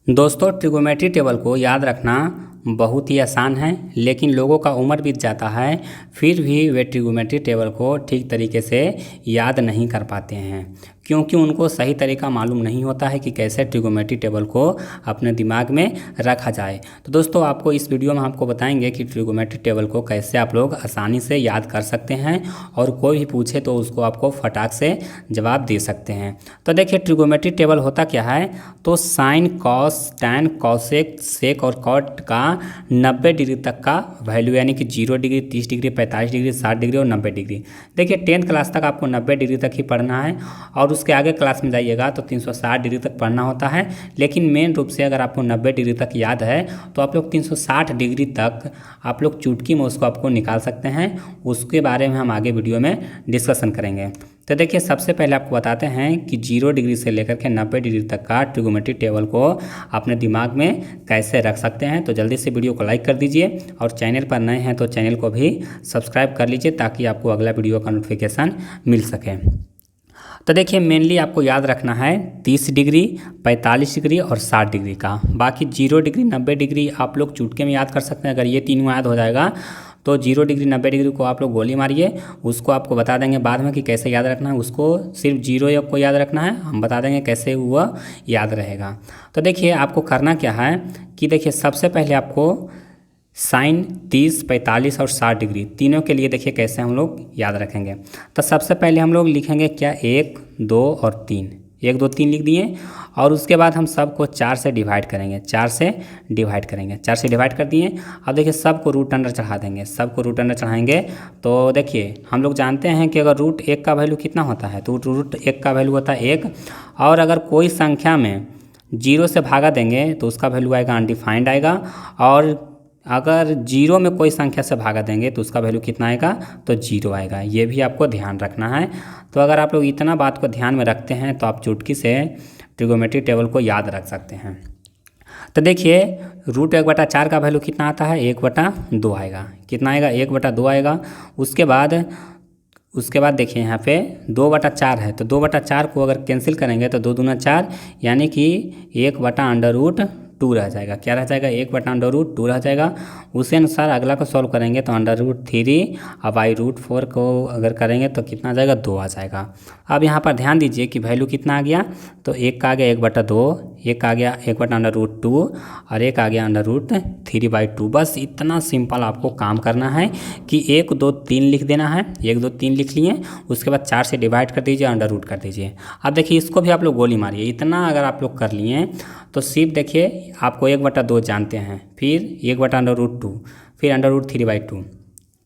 दोस्तों trigonometry table को याद रखना बहुत ही आसान है, लेकिन लोगों का उम्र बीत जाता है फिर भी वे ट्रिगोमेट्री टेबल को ठीक तरीके से याद नहीं कर पाते हैं, क्योंकि उनको सही तरीका मालूम नहीं होता है कि कैसे ट्रिगोमेट्री टेबल को अपने दिमाग में रखा जाए। तो दोस्तों आपको इस वीडियो में आपको बताएंगे कि ट्रिगोमेट्री टेबल को कैसे आप लोग आसानी से याद कर सकते हैं और कोई भी पूछे तो उसको आपको फटाक से जवाब दे सकते हैं। तो देखिए ट्रिगोमेट्री टेबल होता क्या है, तो sine cos tan cosec sec और कॉट का 90 डिग्री तक का वैल्यू, यानी कि 0 डिग्री 30 डिग्री 45 डिग्री 60 डिग्री और 90 डिग्री। देखिए 10th क्लास तक आपको 90 डिग्री तक ही पढ़ना है और उसके आगे क्लास में जाइएगा तो 360 डिग्री तक पढ़ना होता है, लेकिन मेन रूप से अगर आपको 90 डिग्री तक याद है तो आप लोग 360 डिग्री तक आप लोग चुटकी में उसको आपको निकाल सकते हैं। उसके बारे में हम आगे वीडियो में डिस्कशन करेंगे। तो देखिए सबसे पहले आपको बताते हैं कि 0 डिग्री से लेकर के 90 डिग्री तक का ट्रिगोमेट्री टेबल को अपने दिमाग में कैसे रख सकते हैं। तो जल्दी से वीडियो को लाइक कर दीजिए और चैनल पर नए हैं तो चैनल को भी सब्सक्राइब कर लीजिए ताकि आपको अगला वीडियो का नोटिफिकेशन मिल सके। तो देखिए मेनली आपको याद रखना है 30 डिग्री 45 डिग्री और 60 डिग्री का। बाकी 0 डिग्री 90 डिग्री आप लोग चुटके में याद कर सकते हैं। अगर ये तीनों याद हो जाएगा तो 0 डिग्री 90 डिग्री को आप लोग गोली मारिए, उसको आपको बता देंगे बाद में कि कैसे याद रखना है। उसको सिर्फ 0 को याद रखना है, हम बता देंगे कैसे वह याद रहेगा। तो देखिए आपको करना क्या है कि देखिए सबसे पहले आपको साइन 30 45 और 60 डिग्री तीनों के लिए देखिए कैसे हम लोग याद रखेंगे। तो सबसे पहले हम लोग लिखेंगे क्या 1 2 और 3, 1 2 3 लिख दिए और उसके बाद हम सबको 4 से डिवाइड करेंगे, 4 से डिवाइड करेंगे, 4 से डिवाइड कर दिए। अब देखिए सबको रूट अंडर चढ़ा देंगे, सबको रूट अंडर चढ़ाएंगे। तो देखिए हम लोग जानते हैं कि अगर रूट 1 का वैल्यू कितना होता है तो रूट 1 का वैल्यू होता है 1, और अगर कोई संख्या में 0 से भागा देंगे तो उसका वैल्यू आएगा अनडिफाइंड आएगा, और अगर 0 में कोई संख्या से भागा देंगे तो उसका वैल्यू कितना आएगा तो 0 आएगा। ये भी आपको ध्यान रखना है। तो अगर आप लोग इतना बात को ध्यान में रखते हैं तो आप चुटकी से ट्रिगोमेट्री टेबल को याद रख सकते हैं। तो देखिए रूट 1/4 का वैल्यू कितना आता है 1/2 आएगा। कितना आएगा 1/2 आएगा। उसके बाद देखिए यहाँ पे 2/4 है, तो 2/4 को अगर कैंसिल करेंगे तो 2 दूना 4, यानी कि 1/√2 रह जाएगा। क्या रह जाएगा 1/√2 रह जाएगा। उसी अनुसार अगला को सॉल्व करेंगे तो √3 अब √4 को अगर करेंगे तो कितना आ जाएगा 2 आ जाएगा। अब यहाँ पर ध्यान दीजिए कि वैल्यू कितना आ गया, तो 1 का आ गया 1/2, 1 का आ गया 1/√2 और 1 आ गया √3/2। बस इतना सिंपल आपको काम करना है कि 1 2 3 लिख देना है। 1 2 3 लिख लिए, उसके बाद 4 से डिवाइड कर दीजिए, अंडर रूट कर दीजिए। अब देखिए इसको भी आप लोग गोली मारिए। इतना अगर आप लोग कर लिए तो सिर्फ देखिए आपको 1/2 जानते हैं, फिर 1/√2, फिर √3/2।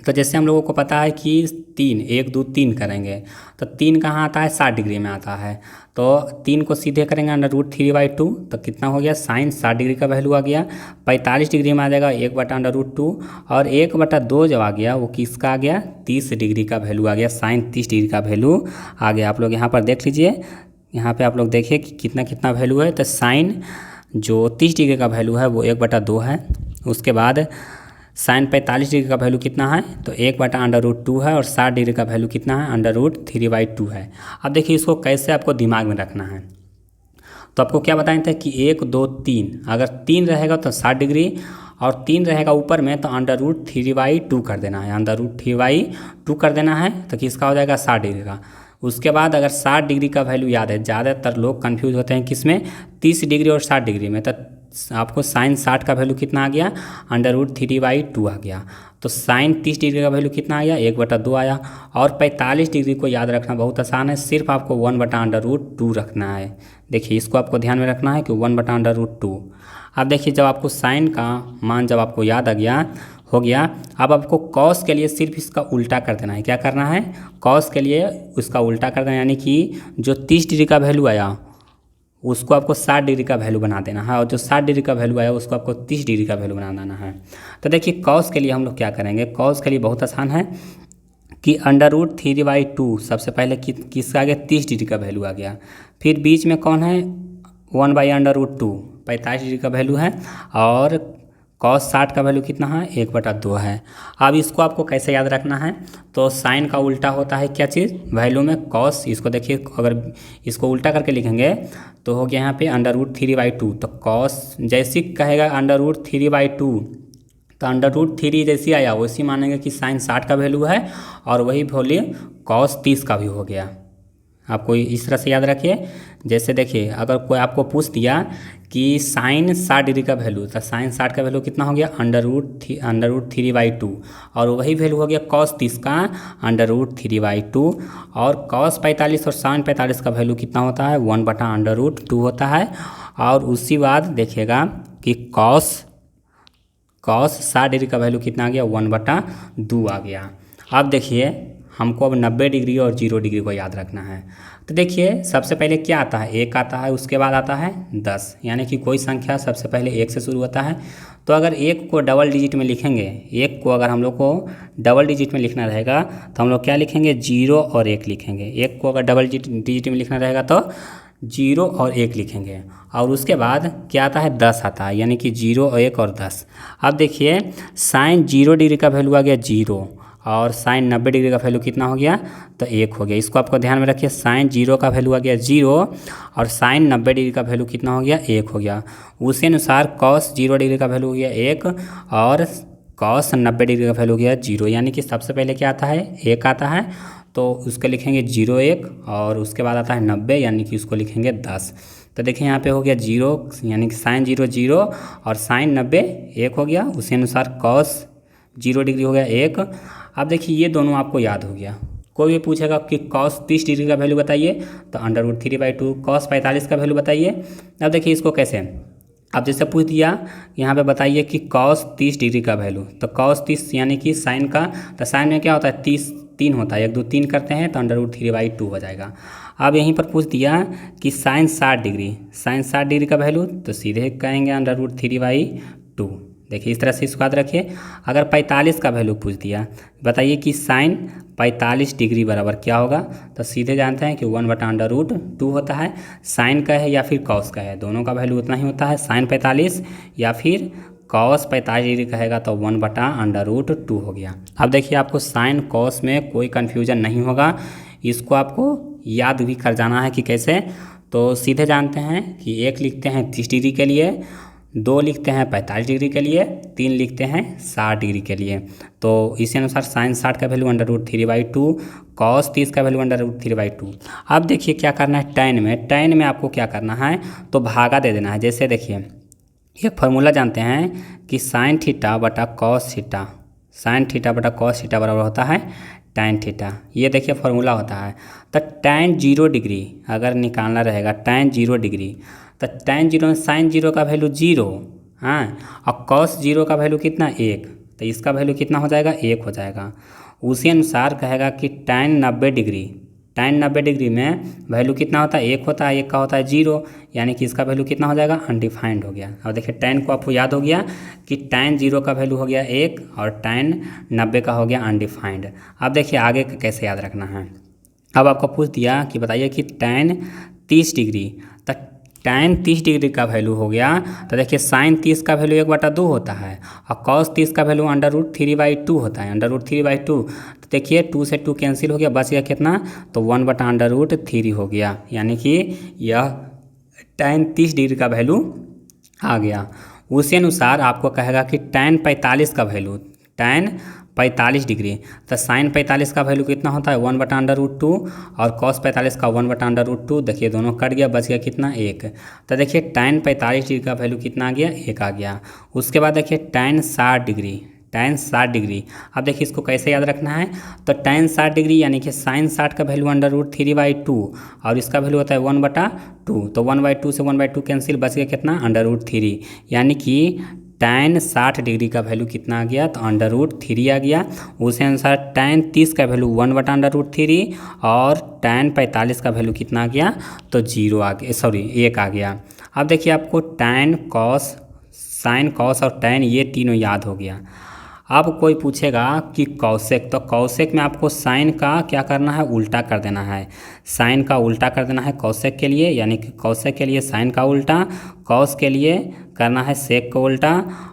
तो जैसे हम लोगों को पता है कि 3 1 2 3 करेंगे तो 3 कहाँ आता है 60 डिग्री में आता है, तो 3 को सीधे करेंगे √3/2 तो कितना हो गया साइन 60 डिग्री का वैल्यू आ गया। 45 डिग्री में आ जाएगा 1/√2, और 1/2 जब आ गया वो किसका आ गया 30 डिग्री का वैल्यू आ गया, साइन 30 डिग्री का वैल्यू आ गया। आप लोग यहाँ पर देख लीजिए, यहाँ पे आप लोग देखिए कि कितना कितना वैल्यू है। तो साइन जो 30 डिग्री का वैल्यू है वो 1/2 है। उसके बाद साइन 45 डिग्री का वैल्यू कितना है तो 1/√2 है, और 60 डिग्री का वैल्यू कितना है √3/2 है। अब देखिए इसको कैसे आपको दिमाग में रखना है। तो आपको क्या बताए थे कि 1 2 3, अगर 3 रहेगा तो 60 डिग्री और 3 रहेगा ऊपर में तो √3/2 कर देना है, √3/2 कर देना है तो किसका हो जाएगा 60 डिग्री का। उसके बाद अगर 60 डिग्री का वैल्यू याद है, ज़्यादातर लोग कंफ्यूज होते हैं किसमें 30 डिग्री और 60 डिग्री में, तो आपको साइन 60 का वैल्यू कितना आ गया √3/2 आ गया। तो साइन 30 डिग्री का वैल्यू कितना आ गया 1/2 आया। और 45 डिग्री को याद रखना बहुत आसान है, सिर्फ आपको 1/√2 रखना है। देखिए इसको आपको ध्यान में रखना है कि 1/√2। अब देखिए जब आपको साइन का मान जब आपको याद आ गया हो गया, अब आपको कॉस के लिए सिर्फ इसका उल्टा कर देना है। क्या करना है कॉस के लिए उसका उल्टा कर देना, यानी कि जो 30 डिग्री का वैल्यू आया उसको आपको 60 डिग्री का वैल्यू बना देना है, और जो 60 डिग्री का वैल्यू आया उसको आपको 30 डिग्री का वैल्यू बना देना है। तो देखिए कॉस के लिए हम लोग क्या करेंगे, कॉस के लिए बहुत आसान है कि √3/2 सबसे पहले किसका आ गया 30 डिग्री का वैल्यू आ गया, फिर बीच में कौन है 1/√2 45 डिग्री का वैल्यू है, और कॉस 60 का वैल्यू कितना है 1/2 है। अब इसको आपको कैसे याद रखना है, तो साइन का उल्टा होता है क्या चीज़ वैल्यू में कॉस। इसको देखिए, अगर इसको उल्टा करके लिखेंगे तो हो गया यहाँ पे √3/2। तो कॉस जैसी कहेगा √3/2, तो √3 जैसी आया वैसी मानेंगे कि साइन 60 का वैल्यू है, और वही वैल्यू कॉस 30 का भी हो गया। आपको इस तरह से याद रखिए। जैसे देखिए, अगर कोई आपको पूछ दिया कि साइन 60 डिग्री का वैल्यू, तो साइन 60 का वैल्यू कितना हो गया √3/2, और वही वैल्यू हो गया कॉस 30 का √3/2, और कॉस 45 और साइन 45 का वैल्यू कितना होता है 1/√2 होता है। और उसी बाद देखिएगा कि कॉस 60 डिग्री का वैल्यू कितना आ गया 1/2 आ गया। अब देखिए, हमको अब 90 डिग्री और 0 डिग्री को याद रखना है। तो देखिए, सबसे पहले क्या आता है 1 आता है, उसके बाद आता है 10, यानी कि कोई संख्या सबसे पहले 1 से शुरू होता है। तो अगर 1 को डबल डिजिट में लिखेंगे, 1 को अगर हम लोग को डबल डिजिट में लिखना रहेगा तो हम लोग क्या लिखेंगे 0 और 1 लिखेंगे। 1 को अगर डबल डिजिट में लिखना रहेगा तो 0 और 1 लिखेंगे। और उसके बाद क्या आता है 10 आता है, यानी कि 0 और 1 और 10। अब देखिए, साइन 0 डिग्री का वैल्यू आ गया 0, और साइन 90 डिग्री का वैल्यू कितना हो गया तो 1 हो गया। इसको आपको ध्यान में रखिए, साइन 0 का वैल्यू आ गया 0, और साइन 90 डिग्री का वैल्यू कितना हो गया 1 हो गया। उसी अनुसार कॉस 0 डिग्री का वैल्यू हो गया 1, और कॉस 90 डिग्री का वैल्यू हो गया 0, यानी कि सबसे पहले क्या आता है 1 आता है, तो उसके लिखेंगे 0 1, और उसके बाद आता है 90, यानी कि उसको लिखेंगे 10। तो देखिए यहाँ पे हो गया 0, यानी कि साइन 0 0 और साइन 90 1 हो गया। उसी अनुसार कॉस 0 डिग्री हो गया 1। अब देखिए, ये दोनों आपको याद हो गया। कोई भी पूछेगा कि कॉस 30 डिग्री का वैल्यू बताइए, तो √3/2। कॉस 45 का वैल्यू बताइए। अब देखिए इसको कैसे, अब जैसे पूछ दिया यहाँ पे बताइए कि कॉस 30 डिग्री का वैल्यू, तो कॉस 30 यानी कि साइन का, तो साइन में क्या होता है 30 3 होता है, 1 2 3 करते हैं तो √3/2 हो जाएगा। अब यहीं पर पूछ दिया कि साइन 60 डिग्री का वैल्यू, तो सीधे कहेंगे √3/2। देखिए इस तरह से इसको याद रखिए। अगर 45 का वैल्यू पूछ दिया, बताइए कि साइन 45 डिग्री बराबर क्या होगा, तो सीधे जानते हैं कि 1/√2 होता है। साइन का है या फिर कॉस का है, दोनों का वैल्यू उतना ही होता है, साइन 45 या फिर कॉस 45 डिग्री कहेगा तो 1/√2 हो गया। अब देखिए, आपको साइन कॉस में कोई कन्फ्यूजन नहीं होगा, इसको आपको याद भी कर जाना है कि कैसे। तो सीधे जानते हैं कि 1 लिखते हैं 30 डिग्री के लिए, 2 लिखते हैं 45 डिग्री के लिए, 3 लिखते हैं 60 डिग्री के लिए। तो इसी अनुसार साइन 60 का वैल्यू √3/2, कॉस 30 का वैल्यू √3/2। अब देखिए क्या करना है टैन में आपको क्या करना है, तो भागा दे देना है। जैसे देखिए, एक फार्मूला जानते हैं कि साइन थीटा बटा कॉस थीटा बराबर होता है टैन थीटा। ये देखिए फार्मूला होता है। तो टैन 0 डिग्री अगर निकालना रहेगा, टैन 0 डिग्री, तो टैन 0 में साइन 0 का वैल्यू 0, हाँ, और कॉस 0 का वैल्यू कितना 1, तो इसका वैल्यू कितना हो जाएगा 1 हो जाएगा। उसी अनुसार कहेगा कि टैन 90 डिग्री में वैल्यू कितना होता है 1 होता है, 1 का होता है 0, यानी कि इसका वैल्यू कितना हो जाएगा अनडिफाइंड हो गया। और देखिए टैन को आपको याद हो गया कि टैन 0 का वैल्यू हो गया 1 और टैन 90 का हो गया अनडिफाइंड। अब देखिए आगे कैसे याद रखना है। अब आपको पूछ दिया कि बताइए कि टैन 30 डिग्री, तो टैन 30 डिग्री का वैल्यू हो गया, तो देखिए साइन 30 का वैल्यू 1/2 होता है, और कॉस 30 का वैल्यू √3/2 होता है, √3/2। तो देखिए 2 से 2 कैंसिल हो गया, बच गया कितना, तो 1/√3 हो गया, यानी कि यह टैन 30 डिग्री का वैल्यू आ गया। उसी अनुसार आपको कहेगा कि टैन 45 का वैल्यू, टैन 45 डिग्री, तो साइन 45 का वैल्यू कितना होता है 1/√2, और कॉस 45 का 1/√2। देखिए दोनों कट गया, बच गया कितना 1। तो देखिए टैन 45 डिग्री का वैल्यू कितना आ गया 1 आ गया। उसके बाद देखिए टैन 60 डिग्री। अब देखिए इसको कैसे याद रखना है, तो टैन 60 डिग्री यानी कि साइन 60 का वैल्यू √3/2, और इसका वैल्यू होता है 1/2, तो 1/2 से 1/2 कैंसिल, बच गया कितना √3, यानी कि टैन 60 डिग्री का वैल्यू कितना आ गया, तो √3 आ गया। उसी अनुसार टैन 30 का वैल्यू 1/√3, और टैन 45 का वैल्यू कितना आ गया, तो 0 आ गया, 1 आ गया। अब देखिए आपको टैन कॉस, साइन कॉस और टैन ये तीनों याद हो गया। अब कोई पूछेगा कि कौशिक, तो कौशिक में आपको साइन का क्या करना है, उल्टा कर देना है। साइन का उल्टा कर देना है कौशिक के लिए, यानी कि कौशिक के लिए साइन का उल्टा, कौस के लिए करना है सेक का उल्टा,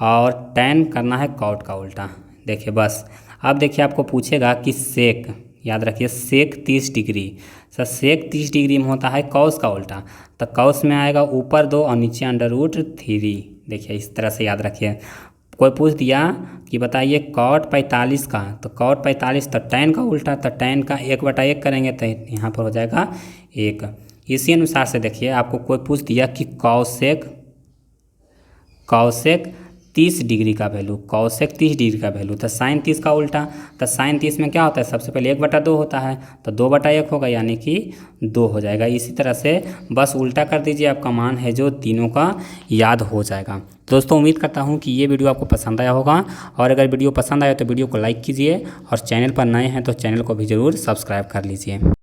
और टैन करना है कॉट का उल्टा। देखिए बस। अब देखिए आपको पूछेगा कि सेक, याद रखिए सेक 30 डिग्री। सर सेक 30 डिग्री में होता है कौस का उल्टा, तो कौस में आएगा ऊपर 2 और नीचे √3। देखिए इस तरह से याद रखिए। कोई पूछ दिया कि बताइए कॉट 45 का, तो कॉट 45 तो टैन का उल्टा, तो टैन का 1/1 करेंगे तो यहाँ पर हो जाएगा 1। इसी अनुसार से देखिए आपको कोई पूछ दिया कि कौशिक 30 डिग्री का वैल्यू, कौशिक 30 डिग्री का वैल्यू, तो साइन 30 का उल्टा, तो साइन 30 में क्या होता है, सबसे पहले 1/2 होता है, तो 2/1 होगा, यानी कि 2 हो जाएगा। इसी तरह से बस उल्टा कर दीजिए, आपका मान है जो तीनों का याद हो जाएगा। दोस्तों उम्मीद करता हूँ कि ये वीडियो आपको पसंद आया होगा, और अगर वीडियो पसंद आया तो वीडियो को लाइक कीजिए, और चैनल पर नए हैं तो चैनल को भी ज़रूर सब्सक्राइब कर लीजिए।